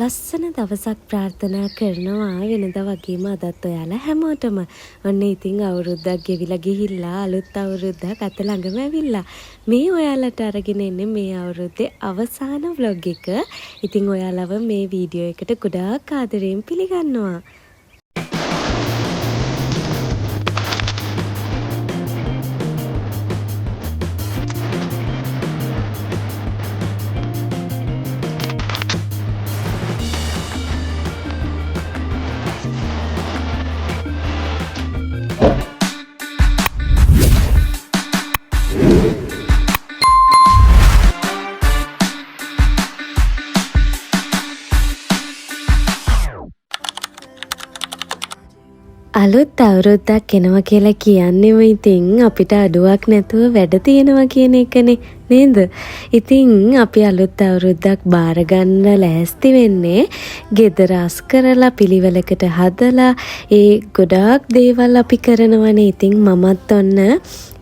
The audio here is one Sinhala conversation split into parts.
ලස්සන දවසක් ප්‍රාර්ථනා කරනවා වෙනදා වගේම අදත් ඔයාලා හැමෝටම. ඔන්න ඉතින් අවුරුද්දක් ගෙවිලා ගිහිල්ලා අලුත් අවුරුද්දක් අත ළඟම ඇවිල්ලා. මේ ඔයාලට අරගෙන එන්නේ මේ අවුරුද්දේ අවසාන vlog එක. ඉතින් ඔයාලව මේ වීඩියෝ එකට ගොඩාක් ආදරයෙන් පිළිගන්නවා. අලුත් අවුරුද්දක් එනවා කියලා කියන්නේම ඉතින් අපිට අඩුවක් නැතුව වැඩ තියෙනවා කියන එකනේ නේද? ඉතින් අපි අලුත් අවුරුද්දක් බාර ගන්න ලෑස්ති වෙන්නේ ගෙදර අස් කරලා පිළිවෙලකට හදලා ඒ ගොඩාක් දේවල් අපි කරනවනේ. ඉතින් මමත් ඔන්න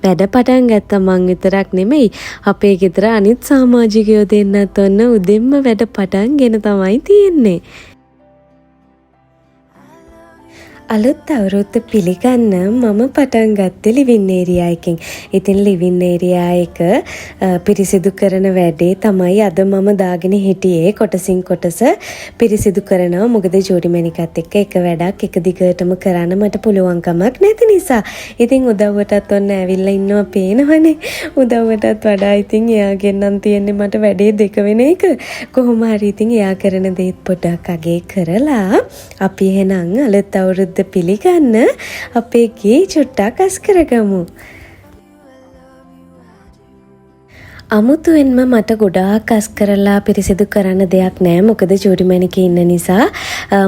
වැඩ පටන් ගත්තා. මං විතරක් නෙමෙයි අපේ ගෙදර අනිත් සමාජිකයෝ දෙන්නත් ඔන්න උදෙන්ම වැඩ පටන් ගෙන තමයි තියෙන්නේ. අලුත් අවුරුද්ද පිළිගන්න මම පටන් ගත්තේ ලිවින් ඒරියා එකෙන්. ඉතින් ලිවින් ඒරියා එක පිරිසිදු කරන වැඩේ තමයි අද මම දාගෙන හිටියේ. කොටසින් කොටස පිරිසිදු කරනවා. මොකද ජෝඩි මැනිකත් එක්ක එක වැඩක් එක දිගටම කරන්න මට පුළුවන්කමක් නැති නිසා. ඉතින් උදව්වටත් ඔන්න ඇවිල්ලා ඉන්නවා පේනවනේ. උදව්වටත් වඩා ඉතින් එයාගෙන් නම් තියෙන්නේ මට වැඩේ දෙක වෙන එක. කොහොම හරි ඉතින් එයා කරන දේත් පොඩ්ඩක් අගේ කරලා අපි එහෙනම් අලුත් අවුරුද්ද පිළිගන්න අපේ ගේ චුට්ටක් අස් කරගමු. අමුතුවෙන්ම මට ගොඩාක් අස් කරලා පිරිසිදු කරන්න දෙයක් නෑ. මොකද ජෝඩි මැනිකේ ඉන්න නිසා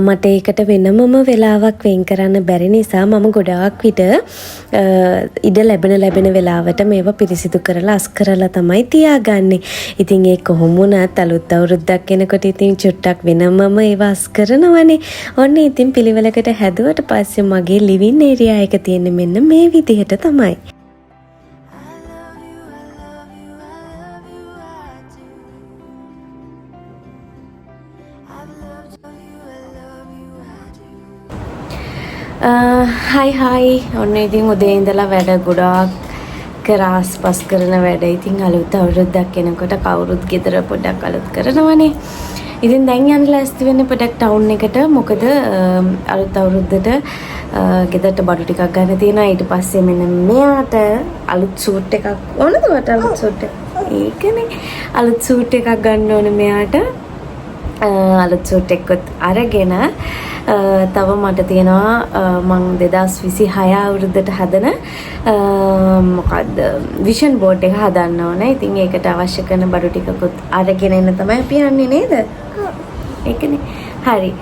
මට ඒකට වෙනමම වෙලාවක් වෙන් කරන්න බැරි නිසා මම ගොඩාක් විට ඉඩ ලැබෙන වෙලාවට මේවා පිරිසිදු කරලා අස් කරලා තමයි තියාගන්නේ. ඉතින් ඒ කොහොම වුණත් අලුත් අවුරුද්දක් එනකොට ඉතින් චුට්ටක් වෙනමම ඒවා අස් කරනවනේ. ඔන්න ඉතින් පිළිවෙලකට හැදුවට පස්සේ මගේ ලිවින් ඒරියා එක තියෙන්නේ මෙන්න මේ විදිහට තමයි. හයි ඔන්න ඉතින් උදේ ඉඳලා වැඩ ගොඩාක් කරාස්පස් කරන වැඩ. ඉතින් අලුත් අවුරුද්දක් එනකොට කවුරුත් ගෙදර පොඩ්ඩක් අලුත් කරනවනේ. ඉතින් දැන් යන්න ලෑස්ති වෙන්නේ පොඩ්ඩක් ටවුන් එකට. මොකද අලුත් අවුරුද්දට ගෙදරට බඩු ටිකක් ගන්න තියෙනවා. ඊට පස්සේ මෙන්න මෙයාට අලුත් සූට් එකක් ඕනද? වට අලුත් සූට් එක. ඒකනේ අලුත් සූට් එකක් ගන්න ඕනේ මෙයාට. අලුත් සූට් එකත් අරගෙන තව මට තියෙනවා මං 2026 අවුරුද්දට හදන මොකද්ද විෂන් බෝඩ් එක හදන්න ඕනේ. ඉතින් ඒකට අවශ්‍ය කරන බඩු ටිකකුත් අරගෙන එන්න තමයි අපි යන්නේ නේද? ඒකනේ. හරි.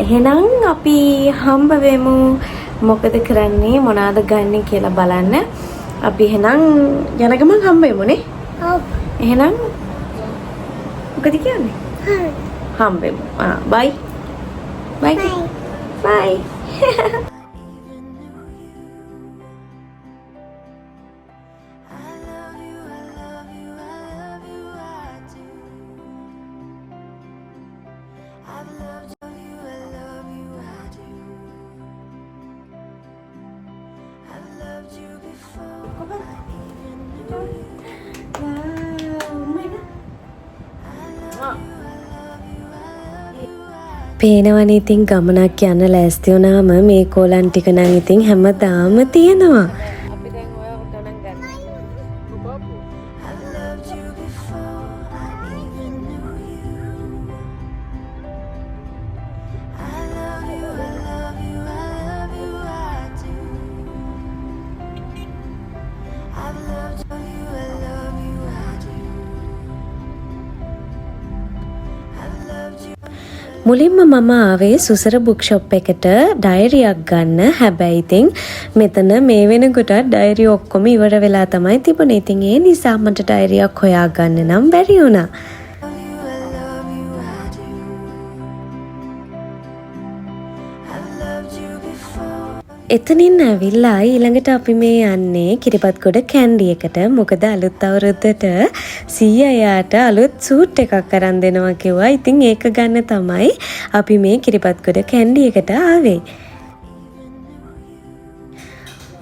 එහෙනම් අපි හම්බ වෙමු. මොකද කරන්නේ මොනවාද ගන්න කියලා බලන්න. අපි එහෙනම් යන ගමන් හම්බ වෙමු නේ? ඔව්. එහෙනම් මොකද කියන්නේ? හරි. හම්බ වෙමු. බයි. Bye. Bye. Bye. පේනවනේ ඉතින් ගමනක් යන්න ලෑස්ති වුණාම මේ කෝලන් ටික නම් ඉතින් හැමදාම තියෙනවා. අපි දැන් ඔය ගණන් ගන්න. මුලින්ම මම ආවේ සුසර බුක් ෂොප් එකට ඩයරියක් ගන්න. හැබැයි ඉතින් මෙතන මේ වෙනකොට ඩයරි ඔක්කොම ඉවර වෙලා තමයි තිබුණේ. ඉතින් ඒ නිසා මට ඩයරියක් හොයාගන්න නම් බැරි වුණා. එතනින් ඇවිල්ලා ඊළඟට අපි මේ යන්නේ කිරිබත්ගොඩ කැන්ඩි එකට. මොකද අලුත් අවුරුද්දට සීයා යාට අලුත් සූට් එකක් අරන් දෙනවා කිව්වා. ඉතින් ඒක ගන්න තමයි අපි මේ කිරිබත්ගොඩ කැන්ඩි එකට ආවේ.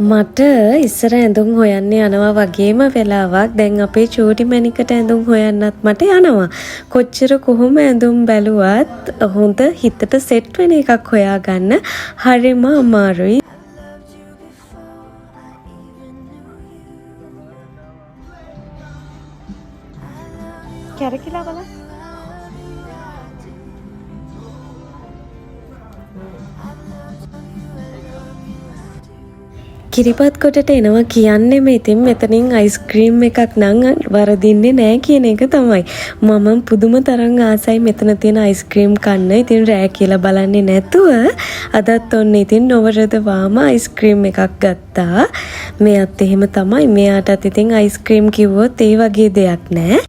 මට ඉස්සර ඇඳුම් හොයන්න යනවා වගේම වෙලාවක් දැන් අපේ චූටි මැනිකට ඇඳුම් හොයන්නත් මට යනවා. කොච්චර කොහොම ඇඳුම් බැලුවත් හොඳ හිතට සෙට් වෙන එකක් හොයාගන්න හරිම අමාරුයි. කැරකිලා බලන්න. කිරිබත්ගොඩට එනවා කියන්නේම ඉතින් මෙතනින් අයිස්ක්‍රීම් එකක් නම් වරදින්නේ නැහැ කියන එක තමයි. මම පුදුම තරම් ආසයි මෙතන තියෙන අයිස්ක්‍රීම් කන්න. ඉතින් රෑ කියලා බලන්නේ නැතුව අදත් ඔන්න ඉතින් නොවරදවාම අයිස්ක්‍රීම් එකක් ගත්තා. මෙයත් එහෙම තමයි. මෙයාටත් ඉතින් අයිස්ක්‍රීම් කිව්වොත් ඒ වගේ දෙයක් නැහැ.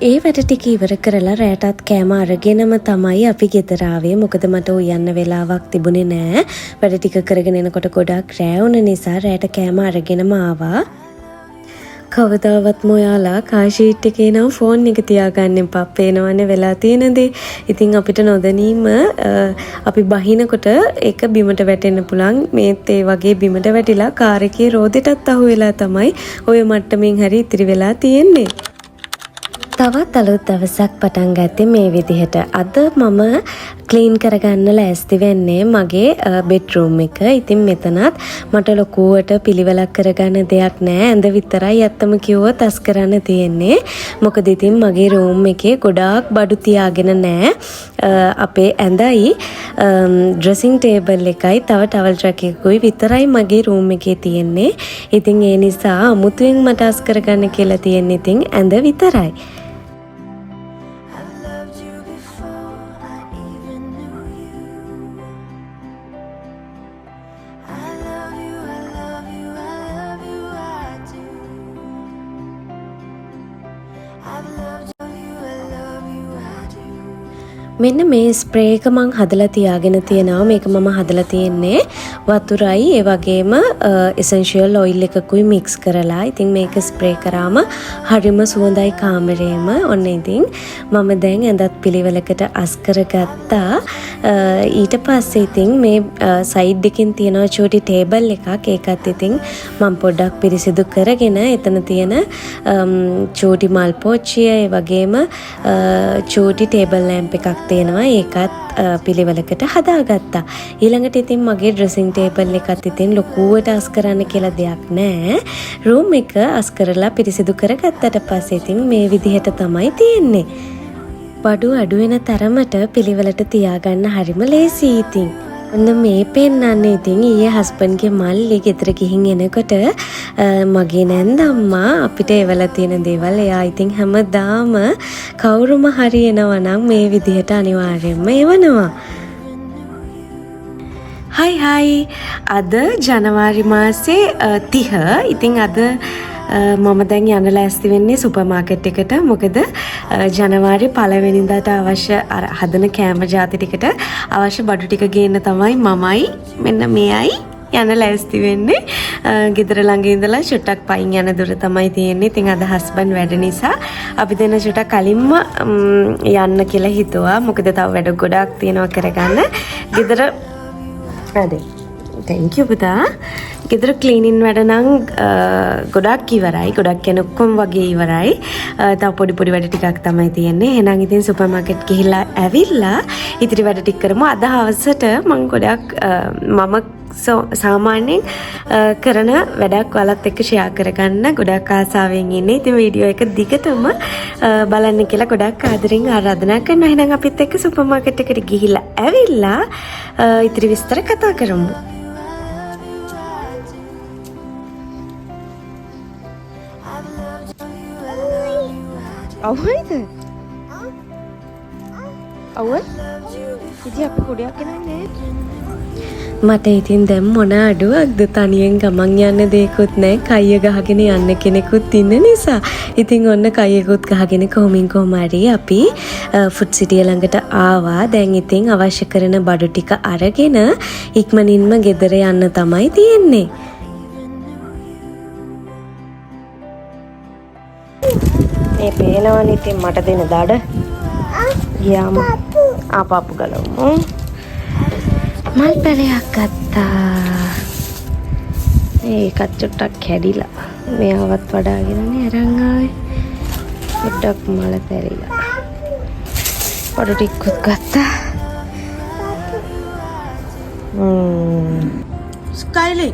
ඒ වැඩ ටික ඉවර කරලා රෑටත් කෑම අරගෙනම තමයි අපි ගෙදර ආවේ. මොකද මට උයන්න වෙලාවක් තිබුණේ නෑ. වැඩ ටික කරගෙන එනකොට ගොඩක් රෑ වුණ නිසා රෑට කෑම අරගෙනම ආවා. කවදාවත්ම ඔයාලා කාෂීට් එකේ නම් ෆෝන් එක තියාගන්න එපා. පේනවනේ වෙලා තියෙන දේ. ඉතින් අපිට නොදැනීම අපි බහිනකොට ඒක බිමට වැටෙන්න පුළුවන්. මේත් ඒ වගේ බිමට වැටිලා කාර් එකේ රෝදෙටත් අහු වෙලා තමයි ඔය මට්ටමින් හරි ඉතිරි වෙලා තියෙන්නේ. තවත් අලුත් දවසක් පටන් ගත්තේ මේ විදිහට. අද මම ක්ලීන් කරගන්න ලෑස්ති වෙන්නේ මගේ බෙඩ්රූම් එක. ඉතින් මෙතනත් මට ලොකුවට පිළිවෙලක් කරගන්න දෙයක් නෑ. ඇඳ විතරයි ඇත්තම කිව්වොත් අස් කරන්න තියෙන්නේ. මොකද ඉතින් මගේ රූම් එකේ ගොඩාක් බඩු තියාගෙන නෑ. අපේ ඇඳයි ඩ්‍රෙසිං ටේබල් එකයි තව ටවල් රැක් එකකුයි විතරයි මගේ රූම් එකේ තියෙන්නේ. ඉතින් ඒ නිසා අමුතුවෙන් මට අස් කරගන්න කියලා තියෙන්නේ ඉතින් ඇඳ විතරයි. මෙන්න මේ ස්ප්‍රේ එක මං හදලා තියාගෙන තියෙනවා. මේක මම හදලා තියෙන්නේ වතුරයි ඒ වගේම එසෙන්ෂියල් ඔයිල් එකකුයි මික්ස් කරලා. ඉතින් මේක ස්ප්‍රේ කරාම හරිම සුවඳයි කාමරේම. ඔන්න ඉතින් මම දැන් ඇඳත් පිළිවෙලකට අස් කරගත්තා. ඊට පස්සේ ඉතින් මේ සයිඩ් එකකින් තියෙන චූටි ටේබල් එකක්. ඒකත් ඉතින් මම පොඩ්ඩක් පිරිසිදු කරගෙන එතන තියෙන චූටි මල් පෝච්චිය ඒ වගේම චූටි ටේබල් ලැම්ප් එකක් තියෙනවා. ඒකත් පිළිවෙලකට හදාගත්තා. ඊළඟට ඉතින් මගේ ඩ්‍රෙසිං ටේබල් එකත් ඉතින් ලොකුවට අස් කරන්න කියලා දෙයක් නෑ. රූම් එක අස් කරලා පිරිසිදු කරගත්තට පස්සේ ඉතින් මේ විදිහට තමයි තියෙන්නේ. බඩු අඩු වෙන තරමට පිළිවෙලට තියාගන්න හරිම ලේසියි ඉතින්. ඔන්න මේ පෙන්නන්නේ ඉතින් ඊයේ හස්බන්ඩ්ගේ මල්ලි ගෙදර ගිහින් එනකොට මගේ නැන්දම්මා අපිට එවලා තියෙන දේවල්. එයා ඉතින් හැමදාම කවුරුම හරි එනවා නම් මේ විදිහට අනිවාර්යයෙන්ම එවනවා. හයි අද ජනවාරි මාසේ 30. ඉතින් අද මම දැන් යන්න ලෑස්ති වෙන්නේ සුපර් මාකට් එකට. මොකද ජනවාරි 1 වෙනිදාට අවශ්‍ය හදන කෑම ජාති ටිකට අවශ්‍ය බඩු ටික ගේන්න තමයි මමයි මෙන්න මෙයයි යන්න ලෑස්ති වෙන්නේ. ගෙදර ළඟ ඉඳලා චුට්ටක් පයින් යන දුර තමයි තියෙන්නේ. ඉතින් අද හස්බන්ඩ් වැඩ නිසා අපි දෙන චුට්ටක් කලින්ම යන්න කියලා හිතුවා. මොකද තව වැඩ ගොඩක් තියෙනවා කරගන්න. ගෙදර හරි. thank you පුතා. ගෙදර ක්ලීනින් වැඩ නම් ගොඩක් ඉවරයි. ගොඩක් කියන්නේ ඔක්කොම වගේ ඉවරයි. තව පොඩි වැඩ ටිකක් තමයි තියෙන්නේ. එහෙනම් ඉතින් සුපර් මාකට් ගිහිල්ලා ඇවිල්ලා ඉතිරි වැඩ ටික කරමු. අද හවසට මම ගොඩක් මම සාමාන්‍යයෙන් කරන වැඩක් ඔයාලත් එක්ක ෂෙයා කරගන්න ගොඩක් ආසාවෙන් ඉන්නේ. ඉතින් වීඩියෝ එක දිගටම බලන්න කියලා ගොඩක් ආදරෙන් ආරාධනා කරනවා. එහෙනම් අපිත් එක්ක සුපර් මාකට් එකට ගිහිල්ලා ඇවිල්ලා ඉතිරි විස්තර කතා කරමු. අවුයිද? අවුල්? ඉතින් අපි කුඩයක් ගෙනන්නේ. මට ඉතින් දැන් මොන අඩුවක්ද තනියෙන් ගමන් යන්න දෙයක්වත් නැහැ. කයිය ගහගෙන යන්න කෙනෙකුත් ඉන්න නිසා. ඉතින් ඔන්න කයියකුත් ගහගෙන කොහොමින් කොහම හරි අපි ෆුඩ් සිටිය ළඟට ආවා. දැන් ඉතින් අවශ්‍ය කරන බඩු ටික අරගෙන ඉක්මනින්ම ගෙදර යන්න තමයි තියෙන්නේ. මේ පේනවනේ ඉතින් මට දෙන දඩ. ගියාම ආපපු ගලවමු. මල් පැලයක් ගත්තා. ඒකත් චුට්ටක් කැඩිලා. මෙයාවත් වඩාගෙනනේ අරන් ආවේ. චුට්ටක් මල පැරිලා. බඩු ටිකකුත් ගත්තා. ස්කයිලි.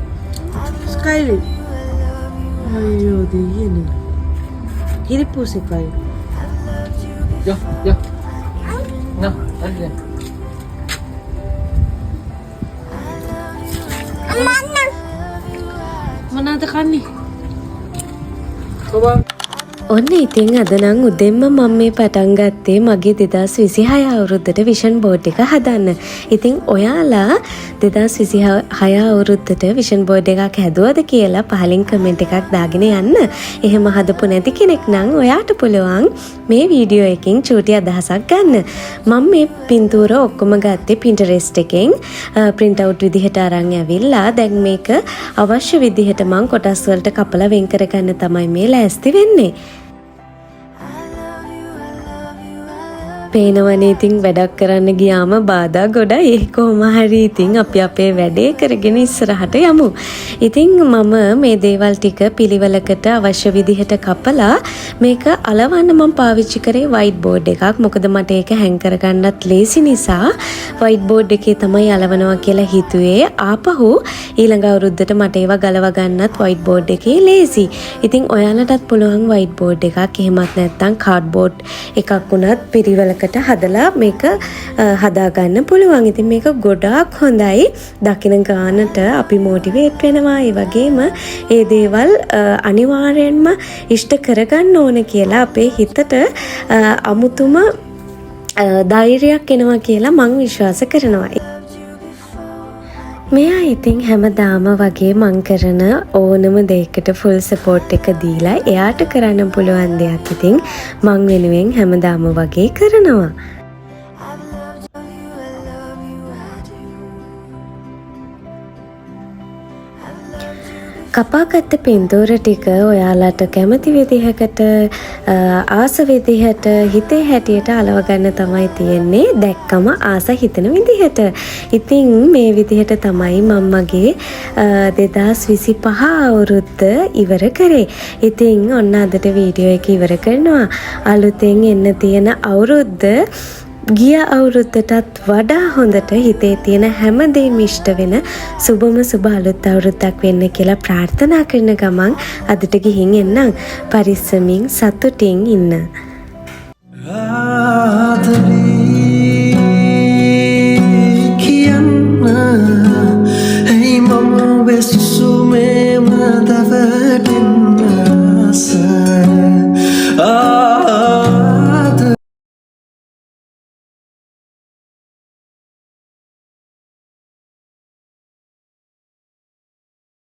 අයියෝ දෙයනේ. හිරිපුසේ කයි. Yo. No, ada. Mana ada kan nih? Coba. ඔන්න ඉතින් අද නම් උදෙන්ම මම මේ පටන් ගත්තේ මගේ 2026 අවුරුද්දට විෂන් බෝඩ් එක හදන්න. ඉතින් ඔයාලා 2026 අවුරුද්දට විෂන් බෝඩ් එකක් හැදුවද කියලා පහලින් කමෙන්ට් එකක් දාගෙන යන්න. එහෙම හදපු නැති කෙනෙක් නම් ඔයාට පුළුවන් මේ වීඩියෝ එකකින් චූටි අදහසක් ගන්න. මම මේ පින්තූර ඔක්කොම ගත්තේ Pinterest එකෙන් print out විදිහට අරන් ඇවිල්ලා දැන් මේක අවශ්‍ය විදිහට මම කොටස් වලට කපලා වෙන් කරගන්න තමයි මේ ලෑස්ති වෙන්නේ. පේනවනේ ඉතින් වැඩක් කරන්න ගියාම බාධා ගොඩයි. ඒ කොහොම හරි ඉතින් අපි අපේ වැඩේ කරගෙන ඉස්සරහට යමු. ඉතින් මම මේ දේවල් ටික පිළිවෙලකට අවශ්‍ය විදිහට කපලා මේක අලවන්න මම පාවිච්චි කරේ white board එකක්. මොකද මට ඒක හැං කරගන්නත් ලේසි නිසා white board එකේ තමයි අලවනවා කියලා හිතුවේ. ආපහු ඊළඟ අවුරුද්දට මට ඒවා ගලව ගන්නත් white board එකේ ලේසි. ඉතින් ඔයාලටත් පුළුවන් white board එකක් එහෙමත් නැත්නම් cardboard එකක් උනත් පිළිවෙලකට හදලා මේක හදාගන්න පුළුවන්. ඉතින් මේක ගොඩාක් හොඳයි. දකින ගානට අපි මොටිවේට් වෙනවා. ඒ වගේම ඒ දේවල් අනිවාර්යෙන්ම ඉෂ්ට කරගන්න ඕන කියලා අපේ හිතට අමුතුම ධෛර්යයක් එනවා කියලා මම විශ්වාස කරනවා. මෙයා ඉතින් හැමදාම වගේ මං කරන ඕනම දෙයකට ෆුල් සපෝට් එක දීලා එයාට කරන්න පුළුවන් දෙයක් ඉතින් මං වෙනුවෙන් හැමදාම වගේ කරනවා. කපාගත්ත පින්තූර ටික ඔයාලට කැමති විදිහකට ආස විදිහට හිතේ හැටියට අලව ගන්න තමයි තියෙන්නේ. දැක්කම ආස හිතන විදිහට. ඉතින් මේ විදිහට තමයි මම මගේ 2025 අවුරුද්ද ඉවර කරේ. ඉතින් ඔන්න අදට වීඩියෝ එක ඉවර කරනවා. අලුතෙන් එන්න තියෙන අවුරුද්ද ගිය අවුරුද්දටත් වඩා හොඳට හිතේ තියෙන හැම දෙයක්ම ඉෂ්ට වෙන සුබම සුබ අලුත් අවුරුද්දක් වෙන්න කියලා ප්‍රාර්ථනා කරන ගමන් අදට ගිහින් එන්නම්. පරිස්සමින් සතුටින් ඉන්න.